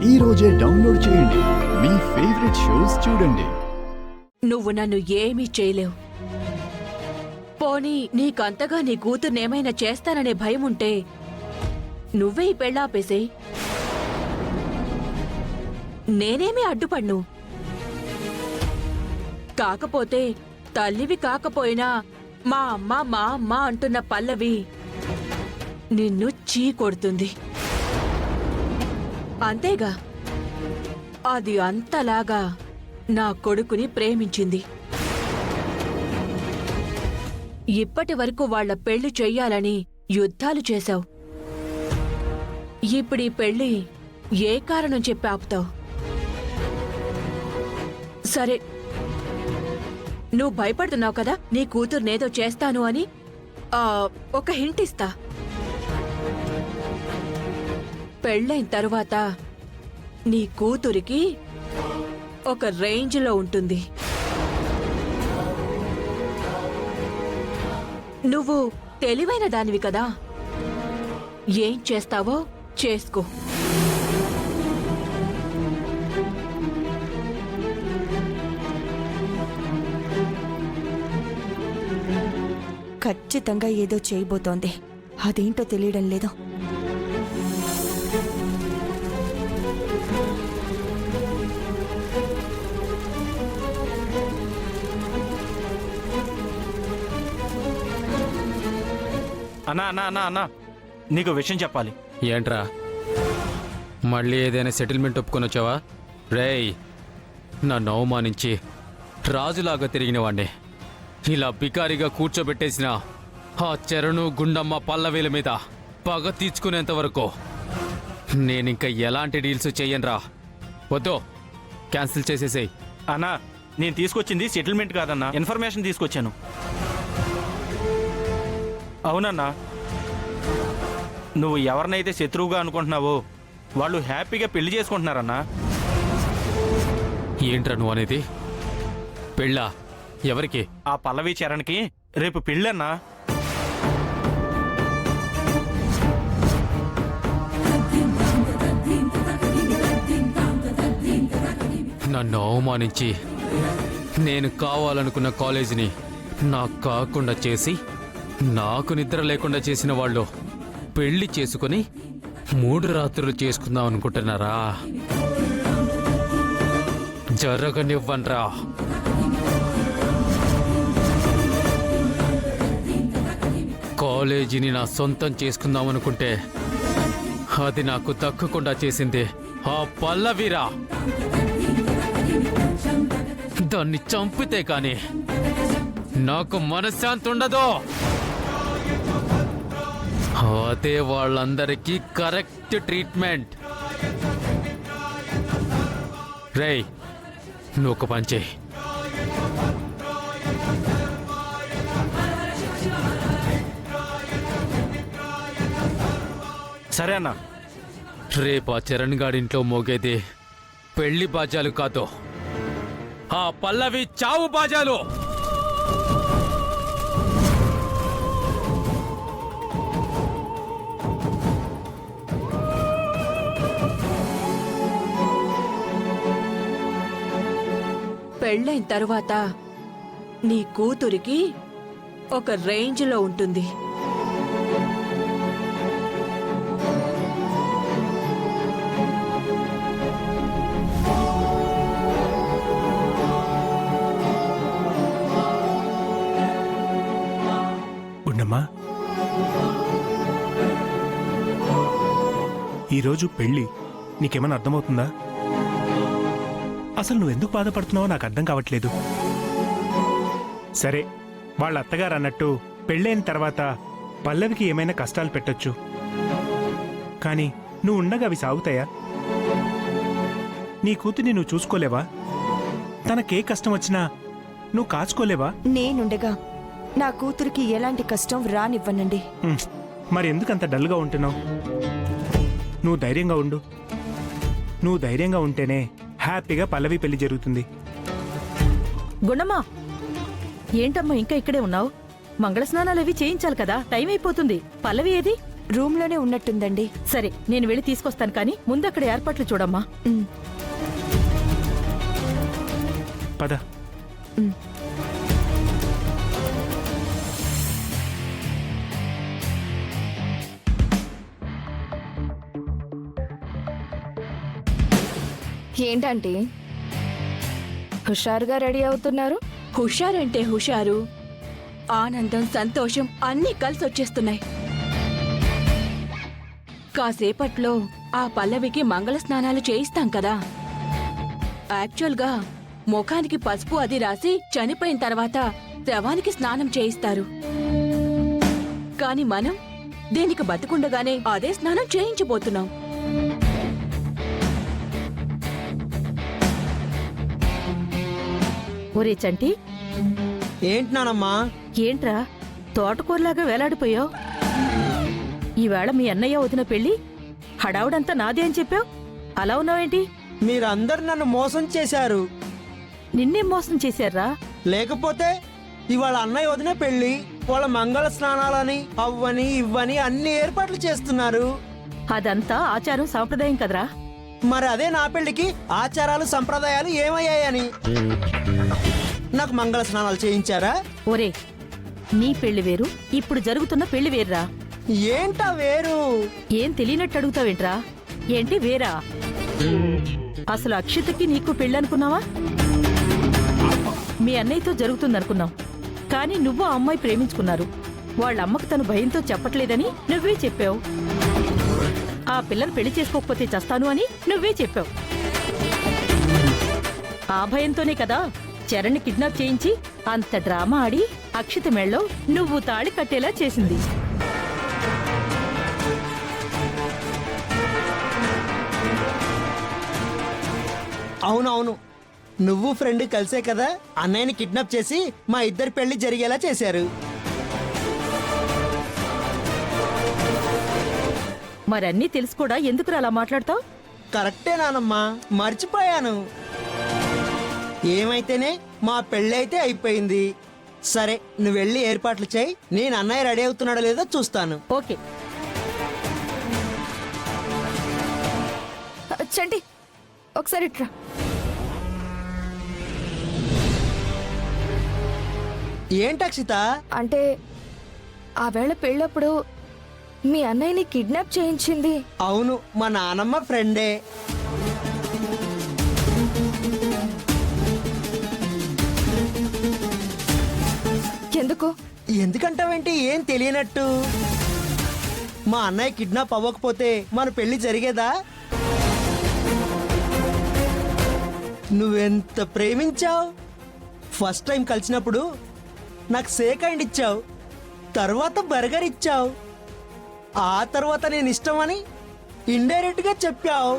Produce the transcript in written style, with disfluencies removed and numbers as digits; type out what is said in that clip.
ఈ రోజే డౌన్లోడ్ చేయండి. మీ ఫేవరెట్ షోస్ చూడండి. నువ్వు నన్ను ఏమీ చేయలేవు. పోనీ నీకంతగా నీ కూతుర్నేమైనా చేస్తాననే భయం ఉంటే నువ్వే ఈ పెళ్ళాపేసేయ్. నేనేమీ అడ్డుపడ్ను. కాకపోతే తల్లివి కాకపోయినా మా అమ్మ అంటున్న పల్లవి నిన్ను చీ కొడుతుంది. అంతేగా, అది అంతలాగా నా కొడుకుని ప్రేమించింది. ఇప్పటి వరకు వాళ్ల పెళ్లి చెయ్యాలని యుద్ధాలు చేశావు. ఇప్పుడీ పెళ్లి ఏ కారణం చెప్పి ఆపుతావు? సరే, నువ్వు భయపడుతున్నావు కదా నీ కూతుర్నేదో చేస్తాను అని. ఒక హింట్ ఇస్తా. పెళ్ళైన తరువాత నీ కూతురికి ఒక రేంజ్లో ఉంటుంది. నువ్వు తెలివైన దానివి కదా, ఏం చేస్తావో చేసుకో. ఖచ్చితంగా ఏదో చేయబోతోంది. అదేంటో తెలియడం లేదు. అన్నా అన్నా అన్నా అన్నా నీకు విషయం చెప్పాలి. ఏంట్రా, మళ్ళీ ఏదైనా సెటిల్మెంట్ ఒప్పుకొని వచ్చావా? రేయ్, నన్ను అవమానించి రాజులాగా తిరిగిన వాణ్ణి ఇలా బికారిగా కూర్చోబెట్టేసిన ఆ చరణు గుండమ్మ పల్లవీల మీద పగ తీర్చుకునేంత వరకు నేనింక ఎలాంటి డీల్స్ చెయ్యనురా. వద్దు, క్యాన్సిల్ చేసేసేయ్. అన్నా, నేను తీసుకొచ్చింది సెటిల్మెంట్ కాదన్నా, ఇన్ఫర్మేషన్ తీసుకొచ్చాను. అవునన్నా, నువ్వు ఎవరినైతే శత్రువుగా అనుకుంటున్నావో వాళ్ళు హ్యాపీగా పెళ్లి చేసుకుంటున్నారన్నా. ఏంట్రా నువ్వు అనేది? పెళ్ళా? ఎవరికి? ఆ పల్లవి చరణ్కి రేపు పెళ్ళన్నా. నన్ను అవమానించి నేను కావాలనుకున్న కాలేజీని నాకు కాకుండా చేసి నాకు నిద్ర లేకుండా చేసిన వాళ్ళు పెళ్లి చేసుకుని 3 రాత్రులు చేసుకుందాం అనుకుంటున్నారా? జరగనివ్వన్రా. కాలేజీని నా సొంతం చేసుకుందాం అనుకుంటే అది నాకు దక్కకుండా చేసింది ఆ పల్లవిరా. దాన్ని చంపితే కాని నాకు మనశ్శాంతి ఉండదు. అదే వాళ్ళందరికీ కరెక్ట్ ట్రీట్మెంట్. రేయ్, నువ్వు ఒక పని చేయి. సరే అన్నా. రేపు ఆ చరణ్ గాడింట్లో మోగేది పెళ్లి బాజాలు కాదు, ఆ పల్లవి చావు బాజాలు. పెళ్ళైన తరువాత నీ కూతురికి ఒక రేంజ్లో ఉంటుంది. గుండమ్మా, ఈరోజు పెళ్ళి నీకేమైనా అర్థమవుతుందా? అసలు నువ్వెందుకు బాధపడుతున్నావో నాకు అర్థం కావట్లేదు. సరే, వాళ్ళ అత్తగారు అన్నట్టు పెళ్ళైన తర్వాత పల్లవికి ఏమైనా కష్టాలు పెట్టొచ్చు, కానీ నువ్వు ఉండగా అవి సాగుతాయా? నీ కూతుర్ని నువ్వు చూసుకోలేవా? తనకే కష్టం వచ్చినా నువ్వు కాచుకోలేవా? నేనుండగా నా కూతురికి ఎలాంటి కష్టం రానివ్వనండి. మరి ఎందుకంత డల్గా ఉంటున్నావు? నువ్వు ధైర్యంగా ఉండు. నువ్వు ధైర్యంగా ఉంటేనే హ్యాపీగా పల్లవి పెళ్లి జరుగుతుంది. గుణమ్మా, ఏంటమ్మా ఇంకా ఇక్కడే ఉన్నావు? మంగళ స్నానాలు అవి చేయించాలి కదా, టైం అయిపోతుంది. పల్లవి ఏది? రూమ్లోనే ఉన్నట్టుందండి. సరే నేను వెళ్ళి తీసుకొస్తాను కానీ ముందు అక్కడ ఏర్పాట్లు చూడమ్మా. ఉమ్, పద. ఉమ్. ఏంటంటే హుషారుగా రెడీ అవుతున్నారు? హుషారంటే హుషారు, ఆనందం, సంతోషం అన్నీ కలిసొచ్చేస్తున్నాయి. కాసేపట్లో ఆ పల్లవికి మంగళ స్నానాలు చేయిస్తాం కదా. యాక్చువల్గా ముఖానికి పసుపు అది రాసి చనిపోయిన తర్వాత శవానికి స్నానం చేయిస్తారు. కాని మనం దీనికి బతికుండగానే అదే స్నానం చేయించబోతున్నాం. ఒరే చంటి, ఏంటి నానమ్మా? ఏంట్రా తోటకూరలాగా వేలాడిపోయావు? ఈవేళ మీ అన్నయ్య వదిన పెళ్లి హడావుడంతా నాదే అని చెప్పావు, అలా ఉన్నావేంటి? మీరందరు నన్ను మోసం చేశారు. నిన్నేం మోసం చేశారా? లేకపోతే ఇవాళ అన్నయ్య వదిన పెళ్లి, వాళ్ళ మంగళ స్నానాలని అవ్వని ఇవ్వని అన్ని ఏర్పాట్లు చేస్తున్నారు. అదంతా ఆచారం సాంప్రదాయం కదరా. మరి అదే నా పెళ్లికి ఆచారాలు సంప్రదాయాలు ఏమయ్యాయని నాకు మంగళ స్నానాలు చేయించారా? ఒరే, నీ పెళ్లి వేరు, ఇప్పుడు జరుగుతున్న పెళ్లి వేర్రా. ఏంటా వేరు? ఏం తెలియనట్టు అడుగుతావేంట్రా? ఏంటి వేరా? అసలు అక్షితకి నీకు పెళ్ళనుకున్నావా? మీ అన్నయ్యతో జరుగుతుందనుకున్నావు. కానీ నువ్వు ఆ అమ్మాయి ప్రేమించుకున్నారు. వాళ్ళ అమ్మకు తను భయంతో చెప్పట్లేదని నువ్వే చెప్పావు. ఆ పిల్లని పెళ్లి చేసుకోకపోతే చస్తాను అని నువ్వే చెప్పావు. ఆ భయంతోనే కదా చరణ్ని కిడ్నాప్ చేయించి అంత డ్రామా ఆడి అక్షిత మెళ్ళో నువ్వు తాళి కట్టేలా చేసింది. అవునవును, నువ్వు ఫ్రెండ్ కలిసే కదా అన్నయ్యని కిడ్నాప్ చేసి మా ఇద్దరి పెళ్లి జరిగేలా చేశారు. మరన్నీ తెలుసు కూడా ఎందుకు అలా మాట్లాడతావు? కరెక్టే నానమ్మా, మర్చిపోయాను. ఏమైతేనే మా పెళ్ళి అయితే అయిపోయింది. సరే, నువ్వు వెళ్ళి ఏర్పాట్లు చేయి. నేను అన్నయ్య రెడీ అవుతున్నాడో లేదో చూస్తాను. ఓకే. చంటి ఒకసారి ఇట్రా. ఏంటి అక్షిత? అంటే ఆ వేళ పెళ్ళప్పుడు మీ అన్నయ్యని కిడ్నాప్ చేయించింది అవును, మా నానమ్మ ఫ్రెండే. ఎందుకు? ఎందుకంటావేంటి ఏం తెలియనట్టు? మా అన్నయ్య కిడ్నాప్ అవ్వకపోతే మన పెళ్లి జరిగేదా? నువ్వెంత ప్రేమించావు. ఫస్ట్ టైం కలిసినప్పుడు నాకు షేక్ హ్యాండ్ ఇచ్చావు, తర్వాత బర్గర్ ఇచ్చావు, ఆ తర్వాత నేను ఇష్టమని ఇండైరెక్ట్ గా చెప్పావు.